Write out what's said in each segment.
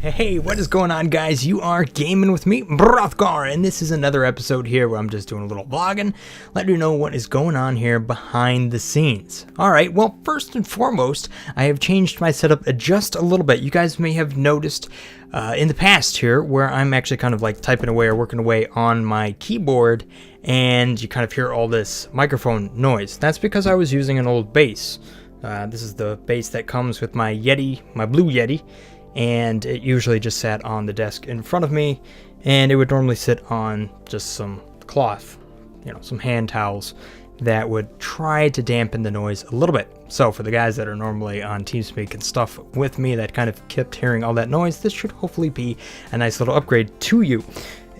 Hey, what is going on, guys? You are gaming with me, Brothgar, and this is another episode here where I'm just doing a little vlogging, letting you know what is going on here behind the scenes. Alright, well, first and foremost, I have changed my setup just a little bit. You guys may have noticed in the past here where I'm actually kind of like typing away or working away on my keyboard, and you kind of hear all this microphone noise. That's because I was using an old bass. This is the bass that comes with my Yeti, my blue Yeti. And it usually just sat on the desk in front of me, and it would normally sit on just some cloth, some hand towels that would try to dampen the noise a little bit. So for the guys that are normally on TeamSpeak and stuff with me that kind of kept hearing all that noise, this should hopefully be a nice little upgrade to you.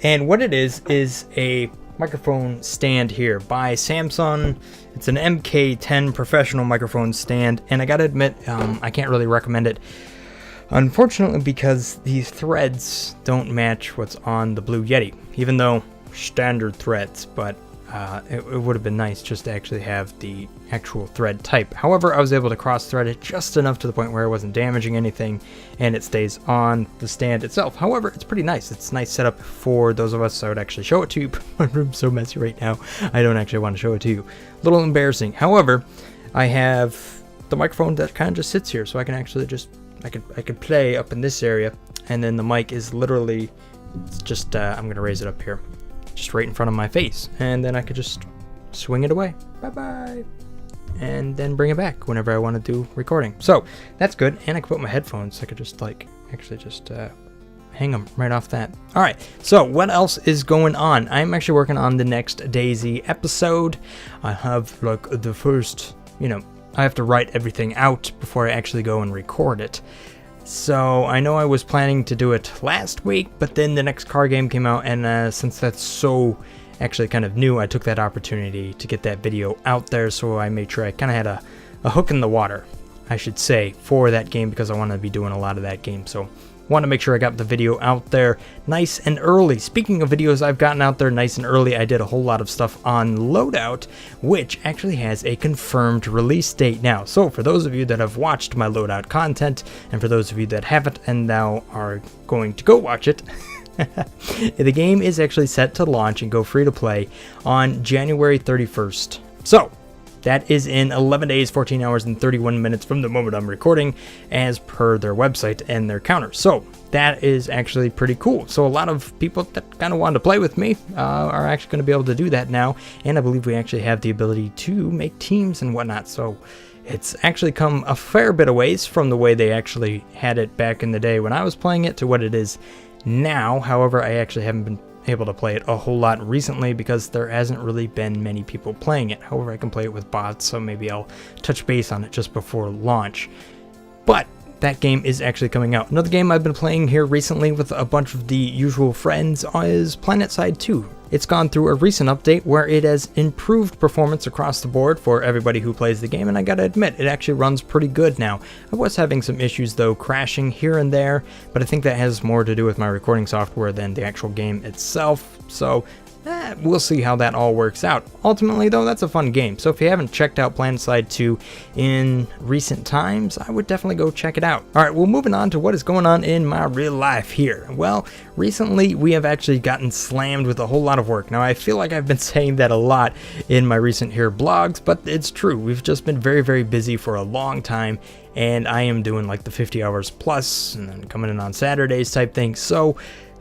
And what it is a microphone stand here by Samsung. It's an MK10 professional microphone stand, and I gotta admit, I can't really recommend it. Unfortunately, because these threads don't match what's on the Blue Yeti, even though standard threads, but it would have been nice just to actually have the actual thread type. However, I was able to cross thread it just enough to the point where I wasn't damaging anything, and it stays on the stand itself. However, it's pretty nice. It's a nice setup for those of us. I would actually show it to you, but my room's so messy right now, I don't actually want to show it to you. A little embarrassing. However, I have the microphone that kind of just sits here, so I can actually just I could play up in this area, and then the mic is literally just I'm gonna raise it up here, just right in front of my face, and then I could just swing it away, bye, and then bring it back whenever I want to do recording. So that's good, and I could put my headphones. I could just hang them right off that. All right, so what else is going on? I'm actually working on the next Daisy episode. I have like the first, I have to write everything out before I actually go and record it. So I know I was planning to do it last week, but then the next car game came out, and since that's so actually kind of new, I took that opportunity to get that video out there, so I made sure I kind of had a hook in the water, I should say, for that game, because I want to be doing a lot of that game. So want to make sure I got the video out there nice and early. Speaking of videos I've gotten out there nice and early, I did a whole lot of stuff on Loadout, which actually has a confirmed release date now. So for those of you that have watched my Loadout content, and for those of you that haven't and now are going to go watch it, the game is actually set to launch and go free to play on January 31st. So that is in 11 days, 14 hours, and 31 minutes from the moment I'm recording, as per their website and their counter. So that is actually pretty cool. So a lot of people that kind of wanted to play with me are actually going to be able to do that now. And I believe we actually have the ability to make teams and whatnot. So it's actually come a fair bit of ways from the way they actually had it back in the day when I was playing it to what it is now. However, I actually haven't been able to play it a whole lot recently because there hasn't really been many people playing it. However, I can play it with bots, so maybe I'll touch base on it just before launch. But that game is actually coming out. Another game I've been playing here recently with a bunch of the usual friends is PlanetSide 2. It's gone through a recent update where it has improved performance across the board for everybody who plays the game, and I gotta admit, it actually runs pretty good now. I was having some issues though, crashing here and there, but I think that has more to do with my recording software than the actual game itself, so we'll see how that all works out. Ultimately though, that's a fun game, so if you haven't checked out PlanetSide 2 in recent times, I would definitely go check it out. Alright, well, moving on to what is going on in my real life here. Well, recently we have actually gotten slammed with a whole lot of work. Now, I feel like I've been saying that a lot in my recent here blogs, but it's true. We've just been very, very busy for a long time, and I am doing like the 50 hours plus and then coming in on Saturdays type thing. So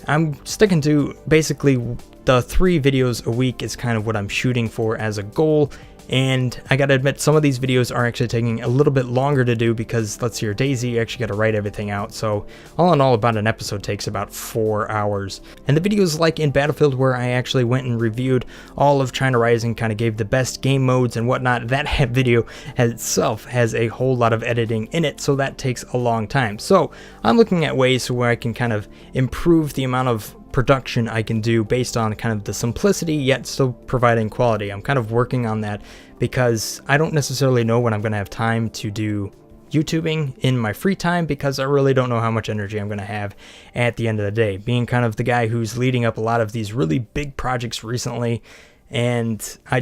I'm sticking to basically the 3 videos a week is kind of what I'm shooting for as a goal. And I gotta admit, some of these videos are actually taking a little bit longer to do because, let's see here, Daisy, you actually gotta write everything out. So all in all, about an episode takes about 4 hours. And the videos like in Battlefield, where I actually went and reviewed all of China Rising, kind of gave the best game modes and whatnot, that video itself has a whole lot of editing in it, so that takes a long time. So I'm looking at ways where I can kind of improve the amount of production I can do based on kind of the simplicity yet still providing quality. I'm kind of working on that because I don't necessarily know when I'm going to have time to do YouTubing in my free time, because I really don't know how much energy I'm going to have at the end of the day, being kind of the guy who's leading up a lot of these really big projects recently, and I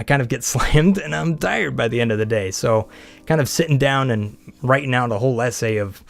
kind of get slammed and I'm tired by the end of the day. So kind of sitting down and writing out a whole essay of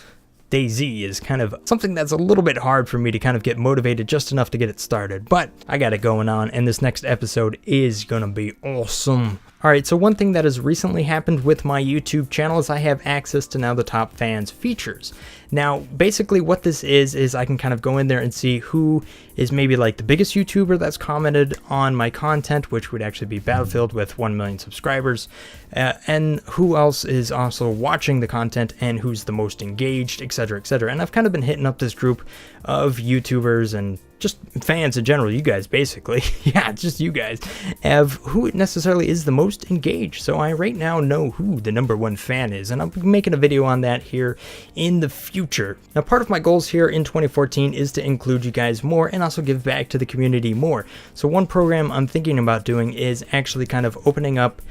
DayZ is kind of something that's a little bit hard for me to kind of get motivated just enough to get it started. But I got it going on, and this next episode is gonna be awesome. Alright, so one thing that has recently happened with my YouTube channel is I have access to now the top fans features. Now, basically what this is I can kind of go in there and see who is maybe like the biggest YouTuber that's commented on my content, which would actually be Battlefield with 1 million subscribers, and who else is also watching the content and who's the most engaged, etc, etc. And I've kind of been hitting up this group of YouTubers and just fans in general, you guys basically, yeah, just you guys, of who necessarily is the most engaged. So I right now know who the #1 fan is, and I'll be making a video on that here in the future. Now, part of my goals here in 2014 is to include you guys more and also give back to the community more. So one program I'm thinking about doing is actually kind of opening up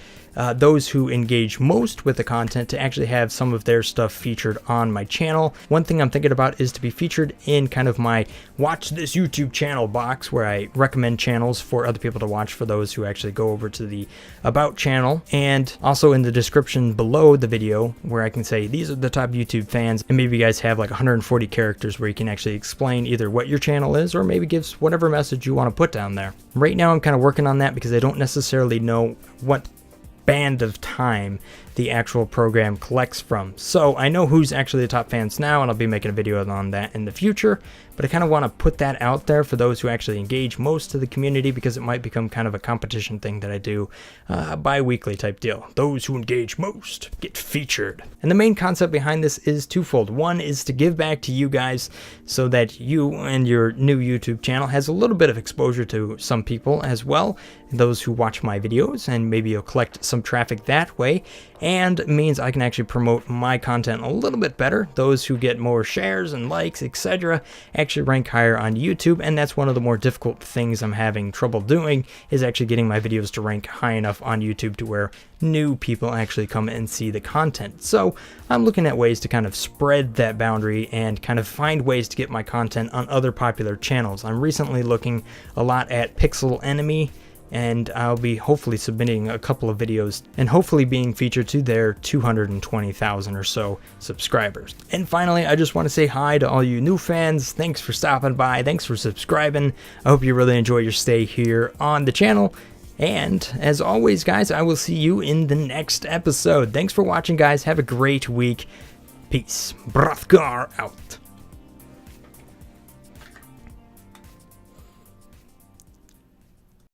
those who engage most with the content to actually have some of their stuff featured on my channel. One thing I'm thinking about is to be featured in kind of my watch this YouTube channel box, where I recommend channels for other people to watch for those who actually go over to the about channel, and also in the description below the video where I can say these are the top YouTube fans, and maybe you guys have like 140 characters where you can actually explain either what your channel is or maybe gives whatever message you want to put down there. Right now I'm kind of working on that because I don't necessarily know what band of time the actual program collects from. So I know who's actually the top fans now, and I'll be making a video on that in the future, but I kind of want to put that out there for those who actually engage most of the community, because it might become kind of a competition thing that I do, bi-weekly type deal. Those who engage most get featured. And the main concept behind this is twofold. One is to give back to you guys so that you and your new YouTube channel has a little bit of exposure to some people as well, those who watch my videos, and maybe you'll collect some traffic that way, and means I can actually promote my content a little bit better. Those who get more shares and likes, etc., actually rank higher on YouTube, and that's one of the more difficult things I'm having trouble doing, is actually getting my videos to rank high enough on YouTube to where new people actually come and see the content. So I'm looking at ways to kind of spread that boundary and kind of find ways to get my content on other popular channels. I'm recently looking a lot at Pixel Enemy, and I'll be hopefully submitting a couple of videos and hopefully being featured to their 220,000 or so subscribers. And finally, I just want to say hi to all you new fans. Thanks for stopping by. Thanks for subscribing. I hope you really enjoy your stay here on the channel. And as always, guys, I will see you in the next episode. Thanks for watching, guys. Have a great week. Peace. Brothgar out.